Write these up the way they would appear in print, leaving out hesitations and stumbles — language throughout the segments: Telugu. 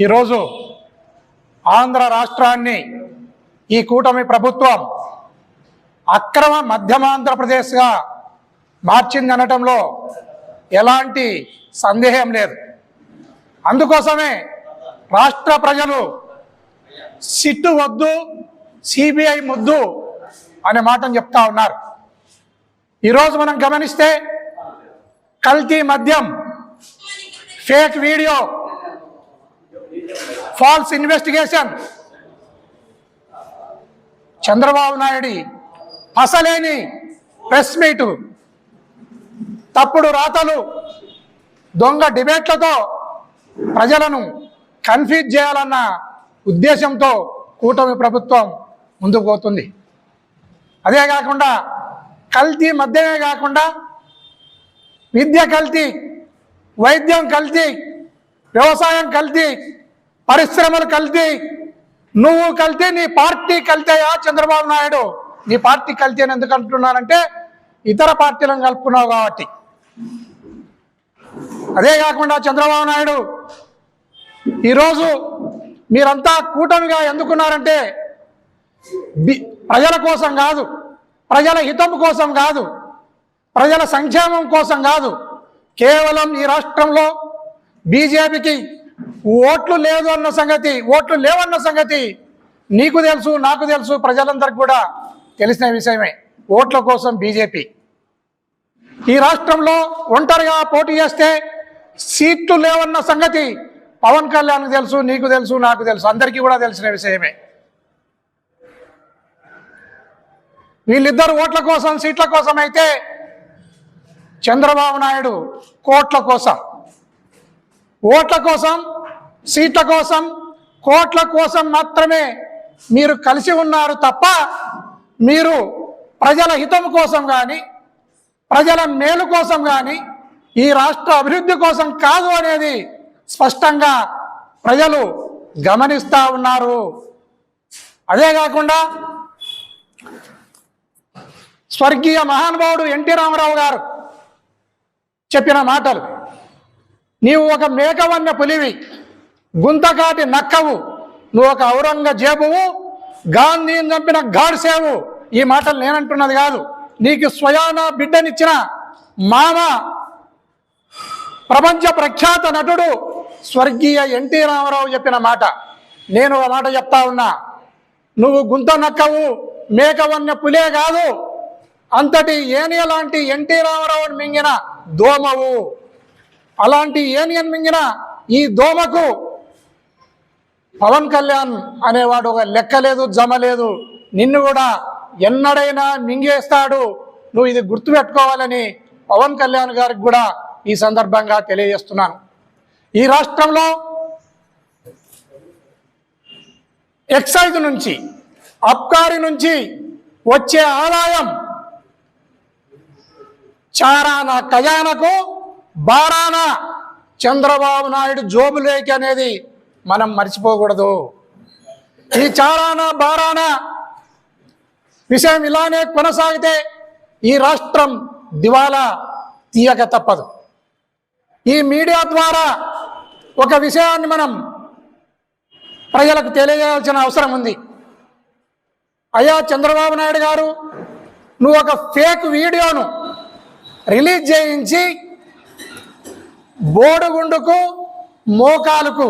ఈరోజు ఆంధ్ర రాష్ట్రాన్ని ఈ కూటమి ప్రభుత్వం అక్రమ మధ్యమాంధ్రప్రదేశ్గా మార్చిందనటంలో ఎలాంటి సందేహం లేదు. అందుకోసమే రాష్ట్ర ప్రజలు సిట్టు వద్దు, సిబిఐ ముద్దు అనే మాటను చెప్తా ఉన్నారు. ఈరోజు మనం గమనిస్తే కల్తీ మద్యం, fake video, false investigation, Chandrababu Naidu అసలేని ప్రెస్ మీటు, తప్పుడు రాతలు, దొంగ డిబేట్లతో ప్రజలను కన్ఫ్యూజ్ చేయాలన్న ఉద్దేశంతో కూటమి ప్రభుత్వం ముందుకు పోతుంది. అదే కాకుండా కల్తీ మద్యమే కాకుండా విద్య కల్తీ, వైద్యం కల్తీ, వ్యవసాయం కల్తీ, పరిశ్రమలు కల్తీ, నువ్వు కల్తీ, నీ పార్టీ కల్తీయా చంద్రబాబు నాయుడు? నీ పార్టీ కల్తీ అని ఎందుకు అంటున్నానంటే ఇతర పార్టీలను కలుపుకున్నావు కాబట్టి. అదే కాకుండా చంద్రబాబు నాయుడు ఈరోజు మీరంతా కూటమిగా ఎందుకున్నారంటే ప్రజల కోసం కాదు, ప్రజల హితం కోసం కాదు, ప్రజల సంక్షేమం కోసం కాదు. కేవలం ఈ రాష్ట్రంలో బీజేపీకి ఓట్లు లేవన్న సంగతి నీకు తెలుసు, నాకు తెలుసు, ప్రజలందరికీ కూడా తెలిసిన విషయమే. ఓట్ల కోసం బీజేపీ ఈ రాష్ట్రంలో ఒంటరిగా పోటీ చేస్తే సీట్లు లేవన్న సంగతి పవన్ కళ్యాణ్కి తెలుసు, నీకు తెలుసు, నాకు తెలుసు, అందరికీ కూడా తెలిసిన విషయమే. వీళ్ళిద్దరు ఓట్ల కోసం, సీట్ల కోసం అయితే చంద్రబాబు నాయుడు కోట్ల కోసం, ఓట్ల కోసం, సీట్ల కోసం, కోట్ల కోసం మాత్రమే మీరు కలిసి ఉన్నారు తప్ప మీరు ప్రజల హితం కోసం కానీ, ప్రజల మేలు కోసం కానీ, ఈ రాష్ట్ర అభివృద్ధి కోసం కాదు అనేది స్పష్టంగా ప్రజలు గమనిస్తూ ఉన్నారు. అదే కాకుండా స్వర్గీయ మహానుభావుడు ఎన్టీ రామారావు గారు చెప్పిన మాటలు, నీవు ఒక మేకవన్య పులివి, గుంతకాటి నక్కవు, నువ్వు ఒక ఔరంగజేబువు, గాంధీని చంపిన గాడ్సేవు. ఈ మాటలు నేనంటున్నది కాదు, నీకు స్వయాన బిడ్డనిచ్చిన మామ, ప్రపంచ ప్రఖ్యాత నటుడు స్వర్గీయ ఎన్టీ రామారావు చెప్పిన మాట. నేను ఒక మాట చెప్తా ఉన్నా, నువ్వు గుంత నక్కవు, మేకవన్య పులే కాదు, అంతటి ఏనియ లాంటి ఎన్టీ రామారావుని మింగిన దోమవు. అలాంటి ఏనియన్ మింగిన ఈ దోమకు పవన్ కళ్యాణ్ అనేవాడు ఒక లెక్క లేదు, జమ లేదు. నిన్ను కూడా ఎన్నడైనా మింగేస్తాడు, నువ్వు ఇది గుర్తుపెట్టుకోవాలని పవన్ కళ్యాణ్ గారికి కూడా ఈ సందర్భంగా తెలియజేస్తున్నాను. ఈ రాష్ట్రంలో ఎక్సైజ్ నుంచి, అబ్కారీ నుంచి వచ్చే ఆదాయం చారాన ఖజానాకు, బారాన చంద్రబాబు నాయుడు జోబులేకి అనేది మనం మర్చిపోకూడదు. ఈ చారాన బారాన విషయం ఇలానే కొనసాగితే ఈ రాష్ట్రం దివాలా తీయక తప్పదు. ఈ మీడియా ద్వారా ఒక విషయాన్ని మనం ప్రజలకు తెలియజేయాల్సిన అవసరం ఉంది. అయ్యా చంద్రబాబు నాయుడు గారు, నువ్వు ఒక ఫేక్ వీడియోను రిలీజ్ చేయించి బోడుగుండుకు, మోకాలకు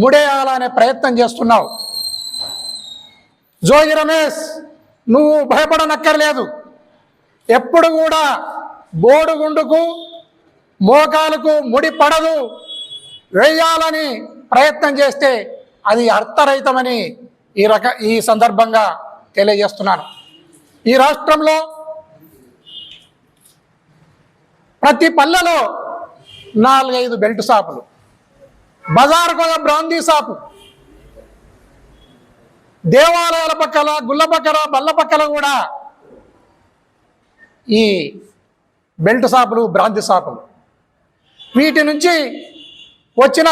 ముడేయాలనే ప్రయత్నం చేస్తున్నావు. జోగి రమేష్, నువ్వు భయపడనక్కర్లేదు. ఎప్పుడు కూడా బోడుగుండుకు, మోకాలకు ముడి పడదు. వేయాలని ప్రయత్నం చేస్తే అది అర్థరహితమని ఈ సందర్భంగా తెలియజేస్తున్నాను. ఈ రాష్ట్రంలో ప్రతి పల్లెలో 4-5 బెల్ట్ షాపులు, బజారుకు ఒక బ్రాందీ షాపు, దేవాలయాల పక్కల, గుళ్ళ పక్కల, బల్ల పక్కల కూడా ఈ బెల్ట్ షాపులు, బ్రాందీ షాపులు. వీటి నుంచి వచ్చిన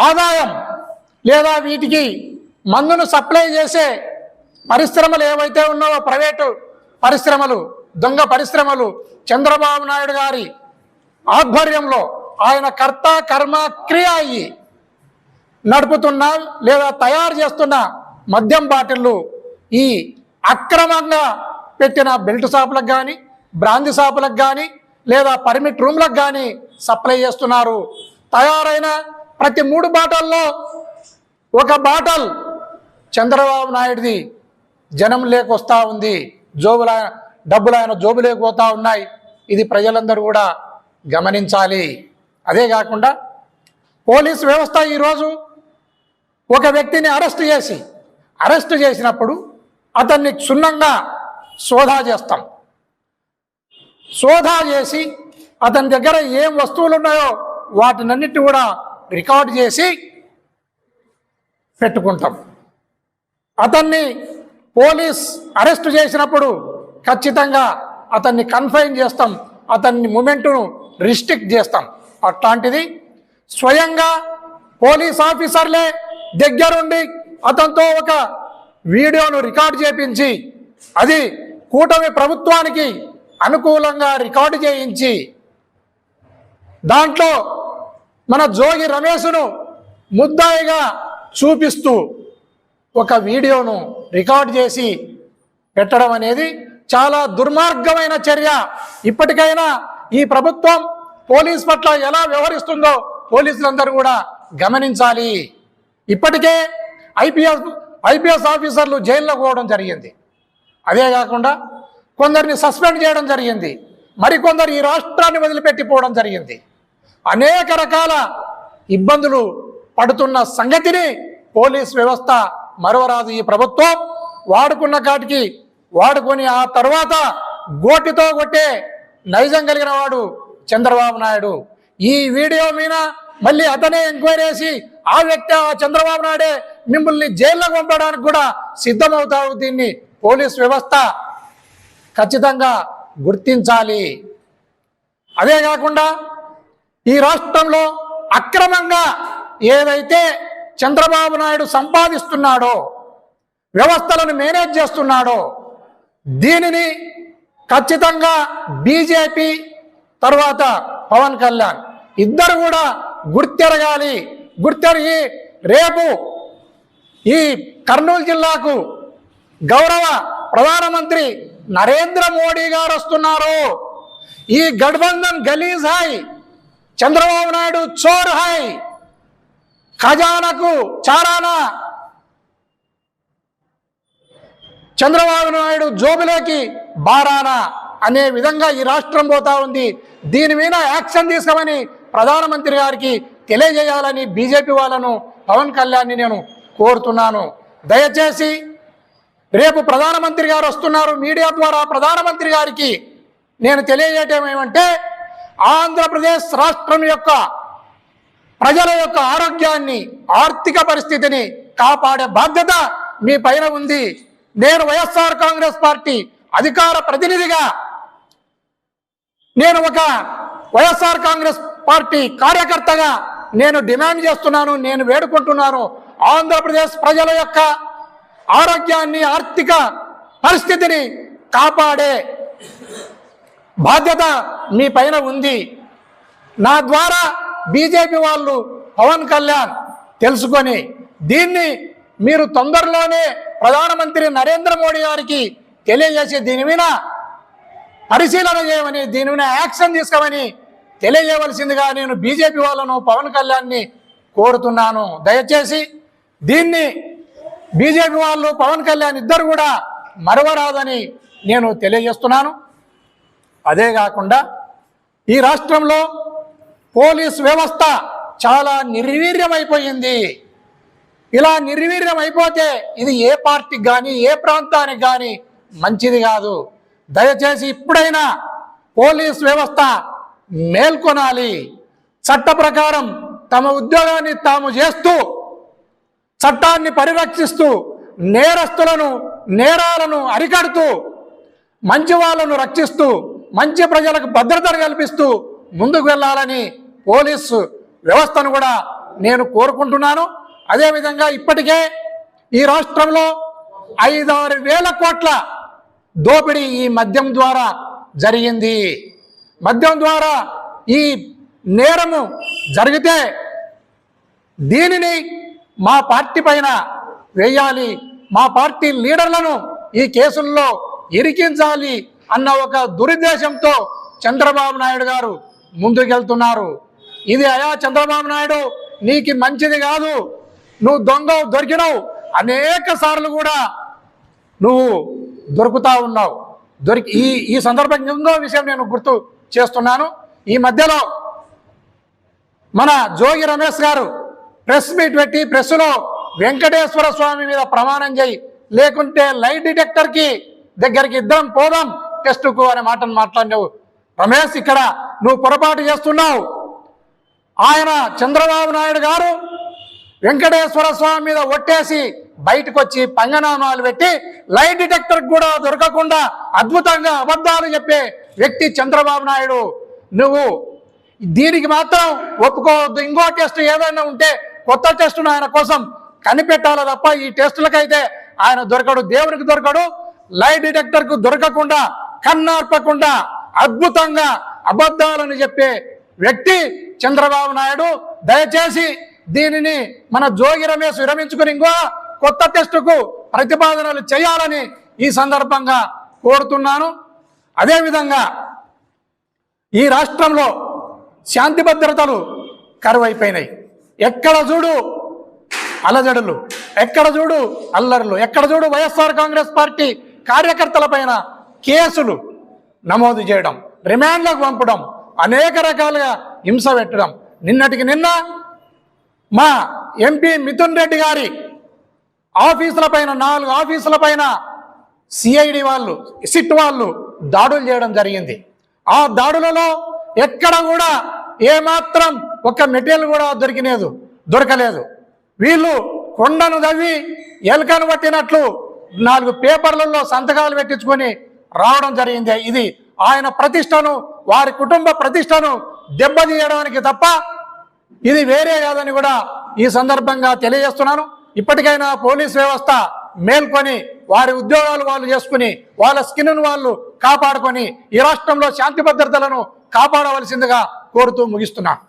ఆదాయం లేదా వీటికి మందును సప్లై చేసే పరిశ్రమలు ఏవైతే ఉన్నావో, ప్రైవేటు పరిశ్రమలు, దొంగ పరిశ్రమలు, చంద్రబాబు నాయుడు గారి ఆధ్వర్యంలో ఆయన కర్త కర్మ క్రియ అయ్యి నడుపుతున్న లేదా తయారు చేస్తున్న మద్యం బాటిళ్ళు ఈ అక్రమంగా పెట్టిన బెల్ట్ షాపులకు కానీ, బ్రాందీ షాపులకు కానీ, లేదా పర్మిట్ రూమ్లకు కానీ సప్లై చేస్తున్నారు. తయారైన ప్రతి 3 బాటల్లో ఒక బాటల్ చంద్రబాబు నాయుడిది జనం లేకొస్తా ఉంది, డబ్బులు ఆయన జోబు లేకపోతా ఉన్నాయి. ఇది ప్రజలందరూ కూడా గమనించాలి. అదే కాకుండా పోలీస్ వ్యవస్థ ఈరోజు ఒక వ్యక్తిని అరెస్ట్ చేసినప్పుడు అతన్ని క్షుణ్ణంగా సోదా చేస్తాం. సోదా చేసి అతని దగ్గర ఏం వస్తువులు ఉన్నాయో వాటినన్నిటి కూడా రికార్డు చేసి పెట్టుకుంటాం. అతన్ని పోలీస్ అరెస్ట్ చేసినప్పుడు ఖచ్చితంగా అతన్ని కన్ఫైన్ చేస్తాం, అతన్ని మూమెంట్ను రిస్ట్రిక్ట్ చేస్తాం. అట్లాంటిది స్వయంగా పోలీస్ ఆఫీసర్లే దగ్గరుండి అతనితో ఒక వీడియోను రికార్డు చేయించి అది కూటమి ప్రభుత్వానికి అనుకూలంగా రికార్డు చేయించి దాంట్లో మన జోగి రమేష్ను ముద్దాయిగా చూపిస్తూ ఒక వీడియోను రికార్డు చేసి పెట్టడం అనేది చాలా దుర్మార్గమైన చర్య. ఇప్పటికైనా ఈ ప్రభుత్వం పోలీస్ పట్ల ఎలా వ్యవహరిస్తుందో పోలీసులందరూ కూడా గమనించాలి. ఇప్పటికే ఐపీఎస్ ఆఫీసర్లు జైల్లో పోవడం జరిగింది. అదే కాకుండా కొందరిని సస్పెండ్ చేయడం జరిగింది, మరికొందరు ఈ రాష్ట్రాన్ని వదిలిపెట్టిపోవడం జరిగింది. అనేక రకాల ఇబ్బందులు పడుతున్న సంగతిని పోలీస్ వ్యవస్థ మరవరాదు. ఈ ప్రభుత్వం వాడుకున్న కాటికి వాడుకొని ఆ తర్వాత గోటితో కొట్టే నైజం కలిగిన వాడు చంద్రబాబు నాయుడు. ఈ వీడియో మీద మళ్ళీ అతనే ఎంక్వైరీ చేసి ఆ వ్యక్తి చంద్రబాబు నాయుడే మిమ్మల్ని జైల్లో పంపడానికి కూడా సిద్ధమవుతారు. దీన్ని పోలీస్ వ్యవస్థ ఖచ్చితంగా గుర్తించాలి. అదే కాకుండా ఈ రాష్ట్రంలో అక్రమంగా ఏదైతే చంద్రబాబు నాయుడు సంపాదిస్తున్నాడో, వ్యవస్థలను మేనేజ్ చేస్తున్నాడో, దీనిని ఖచ్చితంగా బీజేపీ తర్వాత పవన్ కళ్యాణ్ ఇద్దరు కూడా గుర్తెరగాలి. గుర్తెరిగి రేపు ఈ కర్నూలు జిల్లాకు గౌరవ ప్రధానమంత్రి నరేంద్ర మోడీ గారు వస్తున్నారు. ఈ గఠబంధన్ గలీజ్ హై, చంద్రబాబు నాయుడు చోర్ హై, ఖజానాకు చారానా, చంద్రబాబు నాయుడు జోబులోకి బారానా అనే విధంగా ఈ రాష్ట్రం పోతా ఉంది. దీని మీద యాక్షన్ తీసుకోమని ప్రధానమంత్రి గారికి తెలియజేయాలని బీజేపీ వాళ్ళను, పవన్ కళ్యాణ్ని నేను కోరుతున్నాను. దయచేసి రేపు ప్రధానమంత్రి గారు వస్తున్నారు. మీడియా ద్వారా ప్రధానమంత్రి గారికి నేను తెలియజేయటం ఏమంటే, ఆంధ్రప్రదేశ్ రాష్ట్రం యొక్క ప్రజల యొక్క ఆరోగ్యాన్ని, ఆర్థిక పరిస్థితిని కాపాడే బాధ్యత మీ పైన ఉంది. నేను వైఎస్ఆర్ కాంగ్రెస్ పార్టీ అధికార ప్రతినిధిగా, నేను ఒక వైఎస్ఆర్ కాంగ్రెస్ పార్టీ కార్యకర్తగా నేను డిమాండ్ చేస్తున్నాను, నేను వేడుకుంటున్నాను. ఆంధ్రప్రదేశ్ ప్రజల యొక్క ఆరోగ్యాన్ని, ఆర్థిక పరిస్థితిని కాపాడే బాధ్యత మీ పైన ఉంది. నా ద్వారా బీజేపీ వాళ్ళు, పవన్ కళ్యాణ్ తెలుసుకొని దీన్ని మీరు తొందరలోనే ప్రధానమంత్రి నరేంద్ర మోడీ గారికి తెలియజేసి దీని మీద పరిశీలన చేయమని, దీని మీద యాక్షన్ తీసుకోమని తెలియజేయవలసిందిగా నేను బీజేపీ వాళ్ళను, పవన్ కళ్యాణ్ని కోరుతున్నాను. దయచేసి దీన్ని బీజేపీ వాళ్ళు, పవన్ కళ్యాణ్ ఇద్దరు కూడా మరవరాదని నేను తెలియజేస్తున్నాను. అదే కాకుండా ఈ రాష్ట్రంలో పోలీస్ వ్యవస్థ చాలా నిర్వీర్యమైపోయింది. ఇలా నిర్వీర్యం అయిపోతే ఇది ఏ పార్టీకి కానీ, ఏ ప్రాంతానికి కానీ మంచిది కాదు. దయచేసి ఇప్పుడైనా పోలీస్ వ్యవస్థ మేల్కొనాలి. చట్ట ప్రకారం తమ ఉద్యోగాన్ని తాము చేస్తూ, చట్టాన్ని పరిరక్షిస్తూ, నేరస్తులను, నేరాలను అరికడుతూ, మంచి వాళ్ళను రక్షిస్తూ, మంచి ప్రజలకు భద్రతను కల్పిస్తూ ముందుకు వెళ్ళాలని పోలీసు వ్యవస్థను కూడా నేను కోరుకుంటున్నాను. అదేవిధంగా ఇప్పటికే ఈ రాష్ట్రంలో 5-6 వేల కోట్ల దోపిడీ ఈ మద్యం ద్వారా జరిగింది. మద్యం ద్వారా ఈ నేరము జరిగితే దీనిని మా పార్టీ పైన వేయాలి, మా పార్టీ లీడర్లను ఈ కేసుల్లో ఇరికించాలి అన్న ఒక దురుద్దేశంతో చంద్రబాబు నాయుడు గారు ముందుకెళ్తున్నారు. ఇది అయా చంద్రబాబు నాయుడు, నీకు మంచిది కాదు, నువ్వు దొరికినావు, అనేక సార్లు కూడా నువ్వు దొరుకుతా ఉన్నావు. ఈ సందర్భంగా ఇంకో విషయం నేను గుర్తు చేస్తున్నాను. ఈ మధ్యలో మన జోగి రమేష్ గారు ప్రెస్ మీట్ పెట్టి ప్రెస్లో వెంకటేశ్వర స్వామి మీద ప్రమాణం చేయి, లేకుంటే లైట్ డిటెక్టర్కి దగ్గరికి ఇద్దరం పోదాం టెస్టుకు అనే మాటను మాట్లాడినావు. రమేష్, ఇక్కడ నువ్వు పొరపాటు చేస్తున్నావు. ఆయన చంద్రబాబు నాయుడు గారు వెంకటేశ్వర స్వామి మీద ఒట్టేసి బయటకు వచ్చి పంగనామాలు పెట్టి లైట్ డిటెక్టర్ కూడా దొరకకుండా అద్భుతంగా అబద్ధాలు చెప్పే వ్యక్తి చంద్రబాబు నాయుడు. నువ్వు దీనికి మాత్రం ఒప్పుకోవద్దు. ఇంకో టెస్ట్ ఏదైనా ఉంటే కొత్త టెస్టును ఆయన కోసం కనిపెట్టాలి తప్ప ఈ టెస్టులకైతే ఆయన దొరకడు, దేవునికి దొరకడు. లైట్ డిటెక్టర్కు దొరకకుండా కన్నార్పకుండా అద్భుతంగా అబద్ధాలను చెప్పే వ్యక్తి చంద్రబాబు నాయుడు. దయచేసి దీనిని మన జోగి రమేష్ విరమించుకుని ఇంకో కొత్త టెస్టుకు ప్రతిపాదనలు చేయాలని ఈ సందర్భంగా కోరుతున్నాను. అదేవిధంగా ఈ రాష్ట్రంలో శాంతి భద్రతలు కరువైపోయినాయి. ఎక్కడ చూడు అలజడులు, ఎక్కడ చూడు అల్లర్లు, ఎక్కడ చూడు వైఎస్ఆర్ కాంగ్రెస్ పార్టీ కార్యకర్తల పైన కేసులు నమోదు చేయడం, రిమాండ్లకు పంపడం, అనేక రకాలుగా హింస పెట్టడం. నిన్నటికి నిన్న మా ఎంపీ మిథున్ రెడ్డి గారి ఆఫీసుల పైన 4 ఆఫీసుల పైన సిఐడి వాళ్ళు, సిట్ వాళ్ళు దాడులు చేయడం జరిగింది. ఆ దాడులలో ఎక్కడ కూడా ఏమాత్రం ఒక మెటీరియల్ కూడా దొరకలేదు. వీళ్ళు కొండను తవ్వి ఎలుకను పట్టినట్లు 4 పేపర్లలో సంతకాలు పెట్టించుకొని రావడం జరిగింది. ఇది ఆయన ప్రతిష్టను, వారి కుటుంబ ప్రతిష్టను దెబ్బతీయడానికి తప్ప ఇది వేరే కాదని కూడా ఈ సందర్భంగా తెలియజేస్తున్నాను. ఇప్పటికైనా పోలీస్ వ్యవస్థ మేల్కొని వారి ఉద్యోగాలు వాళ్ళు చేసుకుని వాళ్ళ స్కిన్ను వాళ్ళు కాపాడుకొని ఈ రాష్ట్రంలో శాంతి భద్రతలను కాపాడవలసిందిగా కోరుతూ ముగిస్తున్నాను.